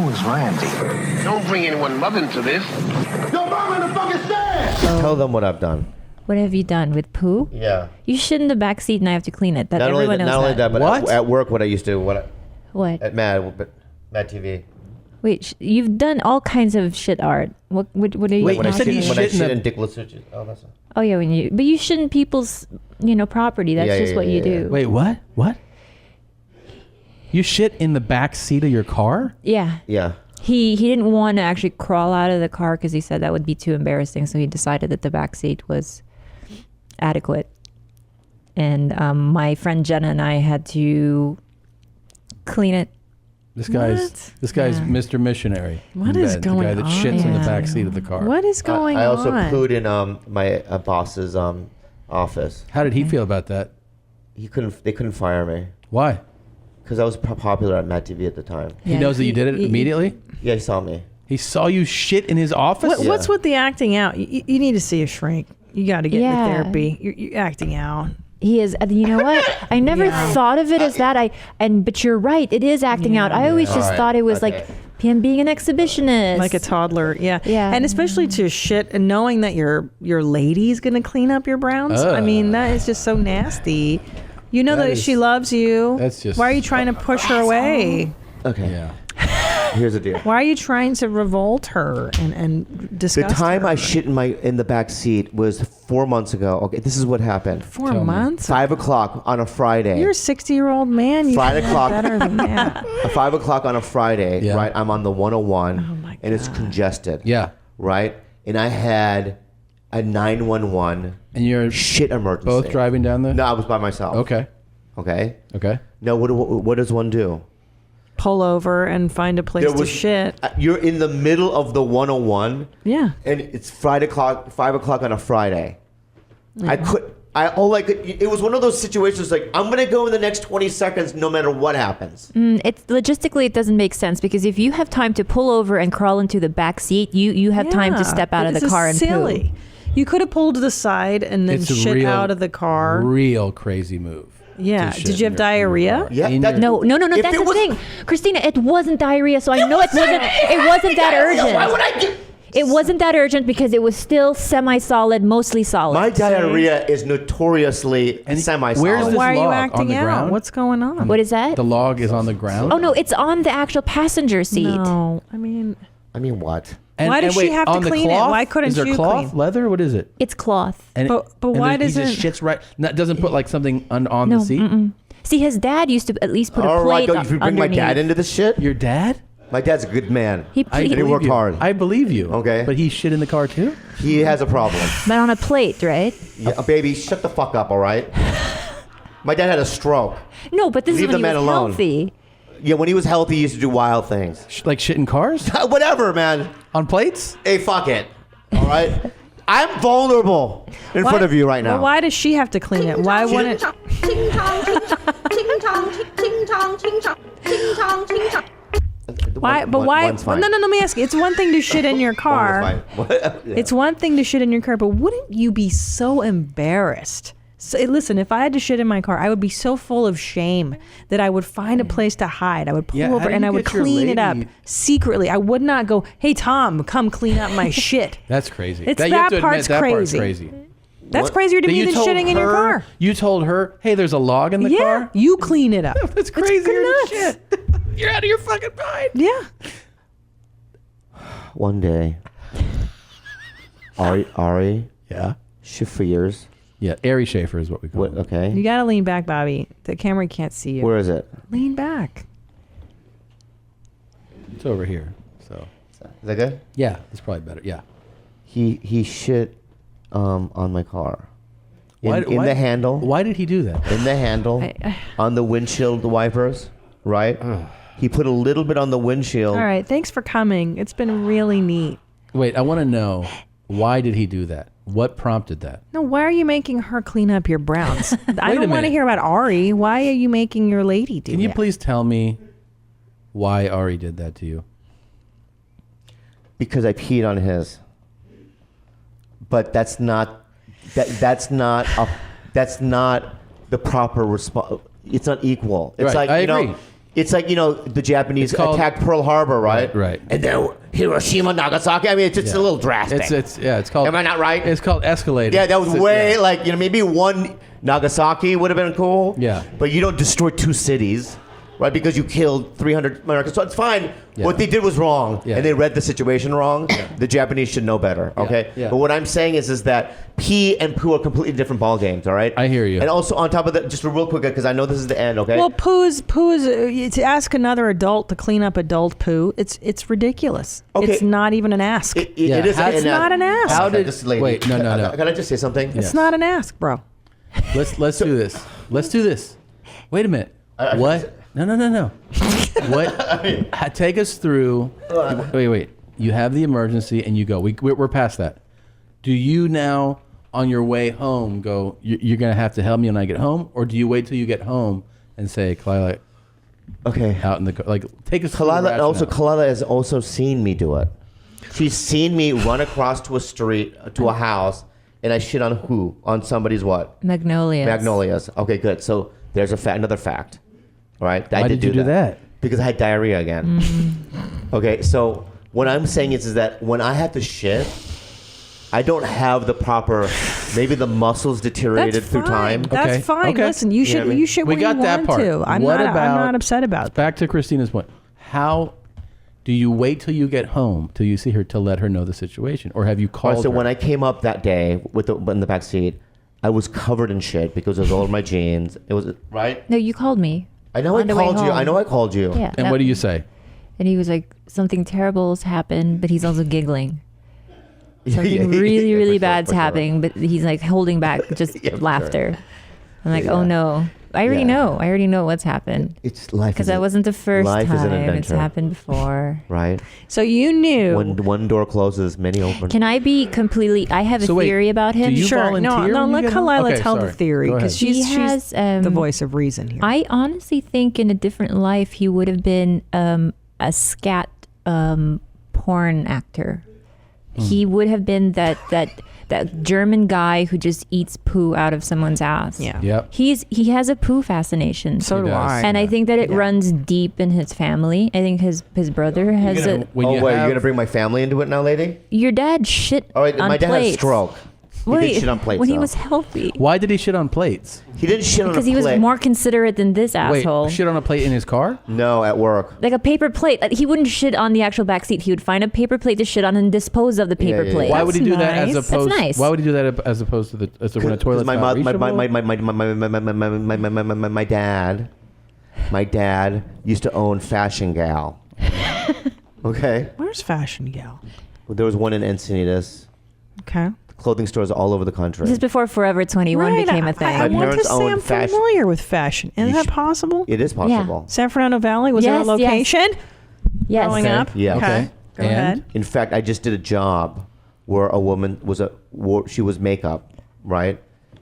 Who is Randy? Don't bring anyone mother into this. Yo, mom in the fucking stand! Tell them what I've done. What have you done with poo? Yeah. You shit in the back seat and I have to clean it. That Not everyone only knows not only that, but What? at work, what I used to What? at Mad TV. Wait, you've done all kinds of shit art. What are you? Wait, When I you said talking you shit, about? when I shit in shit the- in Dick Lasucci's. Oh, that's. Oh yeah, but you shit in people's, property. That's just what you do. Wait, what? What? You shit in the back seat of your car? Yeah. Yeah. He didn't want to actually crawl out of the car because he said that would be too embarrassing. So he decided that the back seat was adequate. And my friend Jenna and I had to clean it. This guy's Yeah. Mr. Missionary. What in is bed, going the guy that on? shits in the Yeah. back seat of the car. What is going I also on? pooed in my boss's office. How did he feel about that? They couldn't fire me Why? because I was popular at Mad TV at the time. He knows that you did it immediately? Yeah, he saw me. He saw you shit in his office? What's with the acting out? You need to see a shrink. You got to get into Yeah. therapy. You're acting out. He is. You know what? I never thought of it as that. But you're right. It is acting out. I always just thought it was like him being an exhibitionist, Like a toddler, yeah. Yeah. And especially to shit and knowing that your lady's going to clean up your browns. I mean, that is just so nasty. You know that she loves you. That's just Why are you trying to push her away? Okay. Yeah. Here's the deal. Why are you trying to revolt her and The disgust time her? I shit in the back seat was 4 months ago. Okay, this is what happened. 4 months? 5 o'clock on a Friday. You're a 60-year-old man. You 5 should know o'clock. better than that. 5 o'clock on a Friday, Yeah. right? I'm on the 101, my and it's congested. Yeah. Right? And I had a 911 And you're shit emergency. both driving down the... No, I was by myself. Okay. Okay? Okay. No, what does one do? Pull over and find a place to shit. You're in the middle of the 101. Yeah. And it's 5 o'clock on a Friday. It was one of those situations like, I'm going to go in the next 20 seconds no matter what happens. It's logistically it doesn't make sense because if you have time to pull over and crawl into the back seat, you have time to step out of the car and silly. poo. You could have pulled to the side and then It's a shit real, out of the car. Real crazy move. Yeah. to shit Did you in have your diarrhea? car. Yeah, In that- your- No. If That's it the was- thing, Christina. It wasn't diarrhea, so I know it wasn't. It wasn't that urgent. Why would I get... It wasn't that urgent because it was still semi-solid, mostly solid. My diarrhea is notoriously semi-solid. where's this Why are you log? On acting the out? ground? What's going on? What is that? The log is on the ground? Oh no, it's on the actual passenger seat. No, I mean, what? Why does she have to on the clean it? cloth? Why couldn't is there you cloth, clean? leather? What is it? It's cloth. And But and why he just doesn't- shits right? Doesn't put like something on No. the seat? See, his dad used to at least put a All right, plate if you bring my underneath. dad into this shit? Your dad? My dad's a good man. He and he believe worked you. hard. I believe you. Okay. But he shit in the car too? He has a problem. But on a plate, right? Yeah, baby, shut the fuck up, all right? My dad had a stroke. No, but this Leave is when the he man was alone. healthy. Yeah, when he was healthy, he used to do wild things. Like shit in cars? Whatever, man. On plates? Hey, fuck it. All right? I'm vulnerable in front of you right now. Well, why does she have to clean it? Why wouldn't? Why? But why? One's fine. No. Let me ask you. It's one thing to shit in your car. One was fine. Yeah. It's one thing to shit in your car, but wouldn't you be so embarrassed? So, listen, if I had to shit in my car, I would be so full of shame that I would find a place to hide. I would pull Yeah, how over do and you I would get your clean it up lady- secretly. I would not go, hey, Tom, come clean up my shit. That's crazy. It's you have that to part's admit, that part's crazy. crazy. That's crazier to That me you than told shitting in your her- car. You told her, hey, there's a log in the Yeah, car? you clean it up. That's crazy nuts. shit. You're out of your fucking mind. Yeah. One day, Ari, Yeah. shift for years. Yeah, Ari Schaefer is what we call What? him. Okay. You got to lean back, Bobby. The camera can't see you. Where is it? Lean back. It's over here. So Is that good? yeah, it's probably better. Yeah. He shit on my car. In Why- the handle. Why did he do that? In the handle. On the windshield wipers. Right? He put a little bit on the windshield. All right. Thanks for coming. It's been really neat. Wait, I want to know, why did he do that? What prompted that? No, why are you making her clean up your browns? I Wait a don't want minute. to hear about Ari. Why are you making your lady do Can you that? please tell me why Ari did that to you? Because I peed on his. But that's not the proper response. It's not equal. It's Right, like I you know, agree. It's like, the Japanese It's called- attacked Pearl Harbor, right? Right. And then Hiroshima, Nagasaki. I mean, it's just a little drastic. It's called. Am I not right? It's called escalating. Yeah, that was maybe one Nagasaki would have been cool. Yeah. But you don't destroy 2 cities, right? Because you killed 300 Americans. So it's fine. Yeah. What they did was wrong, Yeah. and they read the situation wrong. The Japanese should know better, okay? Yeah. But what I'm saying is that pee and poo are completely different ball games, all right? I hear you. And also on top of that, just real quick, because I know this is the end, okay? Well, poo is to ask another adult to clean up adult poo. It's ridiculous. Okay. It's not even an ask. It Yeah, is. it's not an ask. How Okay, did? this lady- Wait, no. Can I just say something? Yeah. It's not an ask, bro. Let's do this. Let's do this. Wait a minute. What? No. What? Take us through. Wait. You have the emergency and you go. We're past that. Do you now, on your way home, go, you're going to have to help me when I get home? Or do you wait till you get home and say, Kalila, Okay. out in the car? Like, take us through the rationale. Kalila has also seen me do it. She's seen me run across to a street, to a house, and I shit on who? On somebody's what? Magnolias. Okay, good. So there's another fact. All right? Why did you do that? Because I had diarrhea again. Okay, so what I'm saying is that when I have to shit, I don't have the proper, maybe the muscles deteriorated That's through fine. time. That's Okay. fine. Okay. Listen, you know what I mean? you should We when got you that want part. to. I'm What not about- upset about that. Back to Christina's point. How do you wait till you get home, till you see her, to let her know the situation? Or have you All called right, so her? when I came up that day in the back seat, I was covered in shit because it was all over my jeans. It was right. No, you called me. I know I On the way called you. home. I know I called you. Yeah. and what do you say? And he was like, something terrible has happened, but he's also giggling. Something Yeah, really for bad's sure. happening, but he's like holding back just Yeah, for laughter. I'm like, Yeah. oh no. I already Yeah. know. I already know what's happened. It's life. Because is that wasn't the first life is an time. It's adventure. happened before. Right. So you knew. When one door closes, many open. Can I be completely... I have a So wait, theory about him. do you Sure. volunteer No, when you let get home? Kalila Okay, tell the sorry. theory Go ahead. because she's He has, the voice of reason here. I honestly think in a different life he would have been a scat porn actor. He would have been that German guy who just eats poo out of someone's ass. Yeah. Yep. He has a poo fascination. So He do does. I. And I think that it runs deep in his family. I think his brother has a... When you You're have- gonna bring my family into it now, lady? Your dad shit All right, on my dad had a plates. stroke. He did shit on plates. when he though. was healthy. Why did he shit on plates? He didn't shit on a Because plate. he was more considerate than this asshole. Wait, shit on a plate in his car? No, at work. Like a paper plate. Like, he wouldn't shit on the actual back seat. He would find a paper plate to shit on and dispose of the paper yeah, plate. Why would he do that as nice. opposed? That's nice. Why would he do that as opposed to when a toilet's my not reachable? my dad used to own Fashion Gal. Okay, Where's Fashion Gal? there was one in Encinitas. Okay. Clothing stores all over the country. This is before Forever 21 became a thing. I My want to parents say owned I'm fashion. familiar with fashion. Isn't You that should- possible? It is possible. San Fernando Valley was there a Yes, location yes. growing Okay. up? Yeah. Okay. Go And? ahead. In fact, I just did a job where a woman she was makeup, right?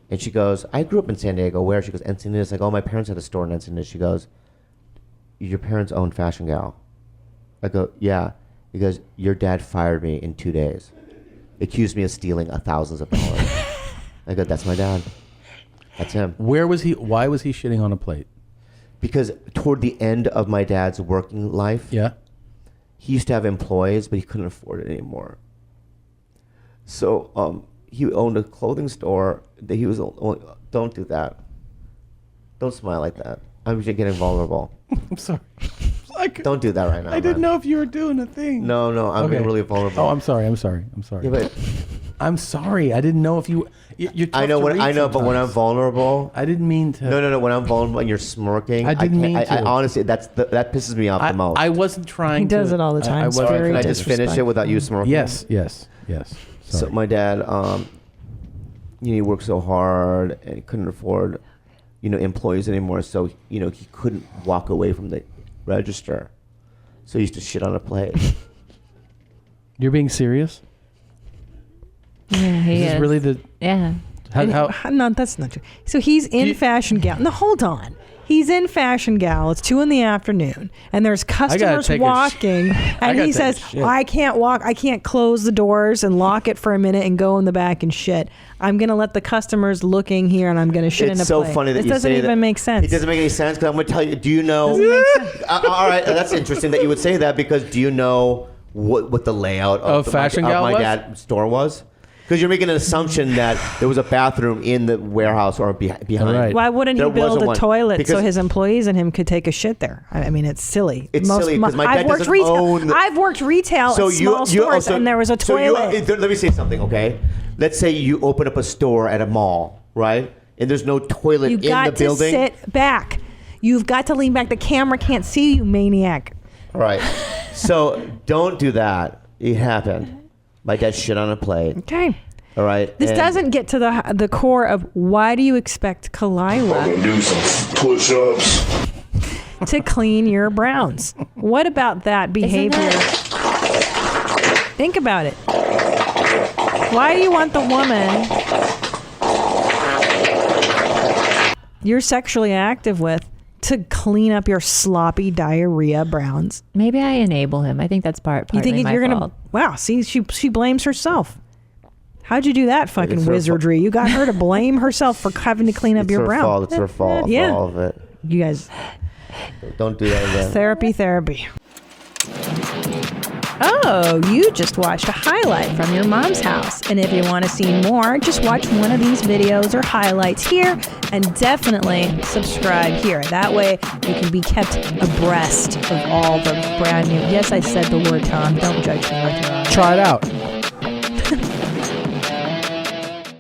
And she goes, I grew up in San Diego. Where? She goes, Encinitas. I go, oh, my parents had a store in Encinitas. She goes, your parents own Fashion Gal. I go, yeah. He goes, your dad fired me in 2 days. Accused me of stealing thousands of dollars. I go, that's my dad. That's him. Where was he? Why was he shitting on a plate? Because toward the end of my dad's working life, Yeah. he used to have employees, but he couldn't afford it anymore. So he owned a clothing store that he was only, don't do that. Don't smile like that. I'm just getting vulnerable. I'm sorry. Don't do that right now. I didn't man. know if you were doing a thing. No, I'm Okay. being really vulnerable. Oh, I'm sorry. Yeah, but I'm sorry. I didn't know if you. You're I know tough to read but when I'm sometimes. vulnerable, I didn't mean to. no. When I'm vulnerable and you're smirking, I didn't mean I to. honestly, that pisses me off the most. I wasn't trying. He does to, it all the time. I It's wasn't very Can I trying just to- finish it without you smirking? Yes. So Sorry. my dad, he worked so hard and he couldn't afford, employees anymore. So he couldn't walk away from the register. So he used to shit on a plate. You're being serious? Yeah, he Is is. this really the? Yeah. No, that's not true. So he's in Fashion Gal. No, hold on. He's in Fashion Gal. It's 2 p.m, and there's customers walking, and he says, "I can't walk. I can't close the doors and lock it for a minute and go in the back and shit. I'm gonna let the customers looking here, and I'm gonna shit in a plate." It's so funny that you say that. It doesn't even make sense. It doesn't make any sense because I'm gonna tell you. Do you know? Doesn't make sense. All right, that's interesting that you would say that because do you know what the layout of Fashion Gal my dad's store was? Because you're making an assumption that there was a bathroom in the warehouse or behind. Right. Why wouldn't he build a toilet so because his employees and him could take a shit there? I mean, it's silly. It's silly because my dad doesn't own. I've worked retail at small stores, and there was a toilet. Let me say something, okay? Let's say you open up a store at a mall, right? And there's no toilet in the building. You've got to sit back. You've got to lean back. The camera can't see you, maniac. Right. So don't do that. It happened. My dad shit on a plate. Okay. All right. This doesn't get to the core of why do you expect Kalila I'm gonna do some push-ups to clean your browns? What about that behavior? Think about it. Why do you want the woman you're sexually active with to clean up your sloppy diarrhea browns? Maybe I enable him. I think that's partly You think my you're fault. Wow, see, she blames herself. How'd you do that fucking wizardry? You got her to blame herself for having to clean up your brown. It's her fault. Yeah. For all of it. You guys. Don't do that again. Therapy. Oh, you just watched a highlight from your mom's house. And if you want to see more, just watch one of these videos or highlights here and definitely subscribe here. That way you can be kept abreast of all the brand new. Yes, I said the word, Tom. Don't judge me. Try it out.